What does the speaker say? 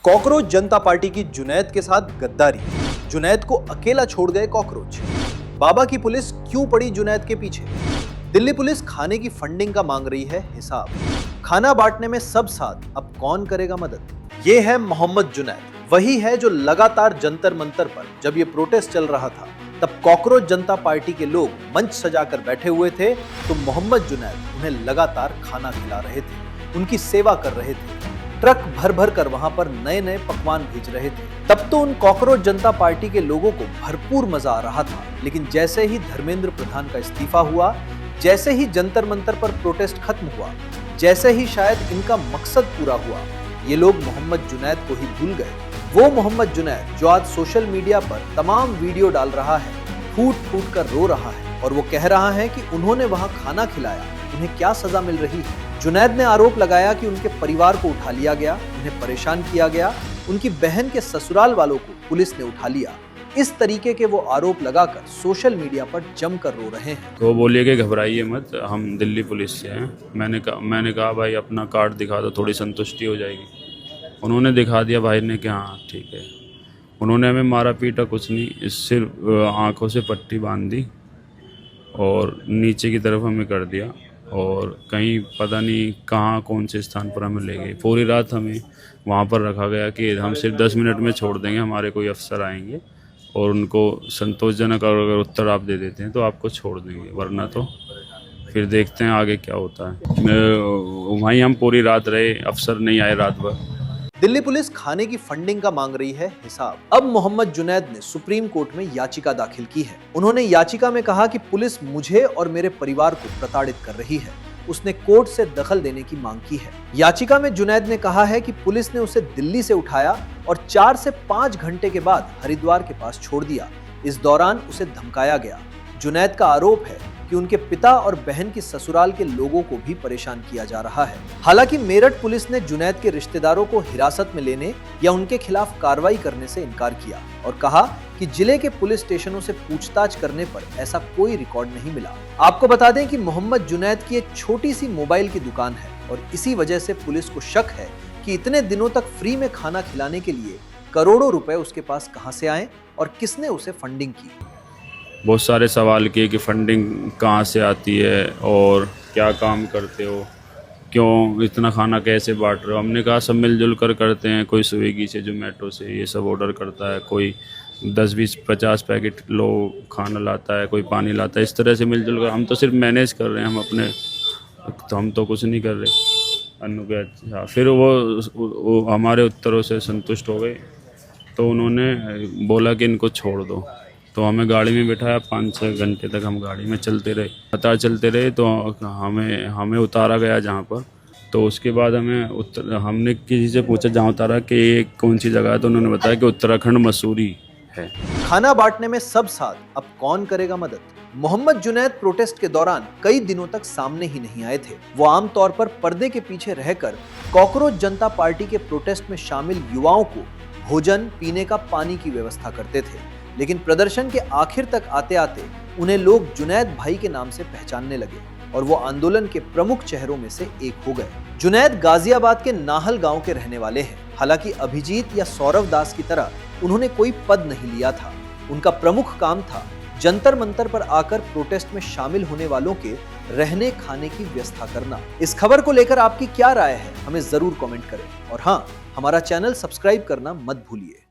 Cockroach जनता party की जुनैद के साथ गद्दारी। जुनैद को अकेला छोड़ गए कॉकरोच। बाबा की पुलिस क्यों पड़ी जुनैद के पीछे? दिल्ली पुलिस खाने की फंडिंग का मांग रही है हिसाब। खाना बांटने में सब साथ, अब कौन करेगा मदद? ये है मोहम्मद जुनैद। वही है जो लगातार जंतर मंतर पर जब ये प्रोटेस्ट चल रहा था तब कॉकरोच जनता पार्टी के लोग मंच सजाकर बैठे हुए थे, तो मोहम्मद जुनैद उन्हें लगातार खाना खिला रहे थे, उनकी सेवा कर रहे थे, ट्रक भर भर कर वहां पर नए नए पकवान भेज रहे थे। तब तो उन कॉकरोच जनता पार्टी के लोगों को भरपूर मजा आ रहा था, लेकिन जैसे ही धर्मेंद्र प्रधान का इस्तीफा हुआ, जैसे ही जंतर मंतर पर प्रोटेस्ट खत्म हुआ, जैसे ही शायद इनका मकसद पूरा हुआ, ये लोग मोहम्मद जुनैद को ही भूल गए। वो मोहम्मद जुनैद जो आज सोशल मीडिया पर तमाम वीडियो डाल रहा है, फूट फूट कर रो रहा है और वो कह रहा है कि उन्होंने वहां खाना खिलाया, उन्हें क्या सजा मिल रही है। जुनैद ने आरोप लगाया कि उनके परिवार को उठा लिया गया, उन्हें परेशान किया गया, उनकी बहन के ससुराल वालों को पुलिस ने उठा लिया। इस तरीके के वो आरोप लगाकर सोशल मीडिया पर जमकर रो रहे हैं। तो बोलिए कि घबराइए मत, हम दिल्ली पुलिस से हैं। मैंने कहा भाई अपना कार्ड दिखा दो, थोड़ी संतुष्टि हो जाएगी। उन्होंने दिखा दिया भाई ने कि हाँ ठीक है। उन्होंने हमें मारा पीटा कुछ नहीं, सिर्फ आंखों से पट्टी बांध दी और नीचे की तरफ हमें कर दिया और कहीं पता नहीं कहाँ कौन से स्थान पर हमें ले गए। पूरी रात हमें वहाँ पर रखा गया कि हम सिर्फ 10 मिनट में छोड़ देंगे, हमारे कोई अफसर आएंगे और उनको संतोषजनक अगर उत्तर आप दे देते हैं तो आपको छोड़ देंगे, वरना तो फिर देखते हैं आगे क्या होता है। वहीं हम पूरी रात रहे, अफसर नहीं आए रात भर। दिल्ली पुलिस खाने की फंडिंग का मांग रही है हिसाब। अब मोहम्मद जुनैद ने सुप्रीम कोर्ट में याचिका दाखिल की है। उन्होंने याचिका में कहा कि पुलिस मुझे और मेरे परिवार को प्रताड़ित कर रही है। उसने कोर्ट से दखल देने की मांग की है। याचिका में जुनैद ने कहा है कि पुलिस ने उसे दिल्ली से उठाया और 4 से 5 घंटे के बाद हरिद्वार के पास छोड़ दिया। इस दौरान उसे धमकाया गया। जुनैद का आरोप है कि उनके पिता और बहन की ससुराल के लोगों को भी परेशान किया जा रहा है। हालांकि मेरठ पुलिस ने जुनैद के रिश्तेदारों को हिरासत में लेने या उनके खिलाफ कार्रवाई करने से इनकार किया और कहा कि जिले के पुलिस स्टेशनों से पूछताछ करने पर ऐसा कोई रिकॉर्ड नहीं मिला। आपको बता दें कि मोहम्मद जुनैद की एक छोटी सी मोबाइल की दुकान है और इसी वजह से पुलिस को शक है कि इतने दिनों तक फ्री में खाना खिलाने के लिए करोड़ों रुपए उसके पास कहां से आए और किसने उसे फंडिंग की। बहुत सारे सवाल किए कि फंडिंग कहाँ से आती है और क्या काम करते हो, क्यों इतना खाना कैसे बांट रहे हो। हमने कहा सब मिलजुल कर करते हैं, कोई स्विगी से जोमेटो से ये सब ऑर्डर करता है, कोई 10 20 50 पैकेट लोग खाना लाता है, कोई पानी लाता है, इस तरह से मिलजुल कर। हम तो सिर्फ मैनेज कर रहे हैं, हम अपने तो हम तो कुछ नहीं कर रहे। अनु के अच्छा फिर वो हमारे उत्तरों से संतुष्ट हो गए, तो उन्होंने बोला कि इनको छोड़ दो। तो हमें गाड़ी में बिठाया, 5-6 घंटे तक हम गाड़ी में चलते रहे, पता चलते रहे। तो हमें उतारा गया जहाँ पर, तो उसके बाद हमने किसी से पूछा जहाँ उतारा कि ये कौन सी जगह है, तो उन्होंने बताया कि उत्तराखंड मसूरी है। खाना बांटने में सब साथ, अब कौन करेगा मदद? मोहम्मद जुनैद प्रोटेस्ट के दौरान कई दिनों तक सामने ही नहीं आए थे। वो आमतौर पर पर्दे के पीछे रहकर कॉकरोच जनता पार्टी के प्रोटेस्ट में शामिल युवाओं को भोजन, पीने का पानी की व्यवस्था करते थे, लेकिन प्रदर्शन के आखिर तक आते आते उन्हें लोग जुनैद भाई के नाम से पहचानने लगे और वो आंदोलन के प्रमुख चेहरों में से एक हो गए। जुनैद गाजियाबाद के नाहल गांव के रहने वाले हैं। हालांकि अभिजीत या सौरव दास की तरह उन्होंने कोई पद नहीं लिया था। उनका प्रमुख काम था जंतर मंतर पर आकर प्रोटेस्ट में शामिल होने वालों के रहने खाने की व्यवस्था करना। इस खबर को लेकर आपकी क्या राय है, हमें जरूर कमेंट करें और हाँ, हमारा चैनल सब्सक्राइब करना मत भूलिए।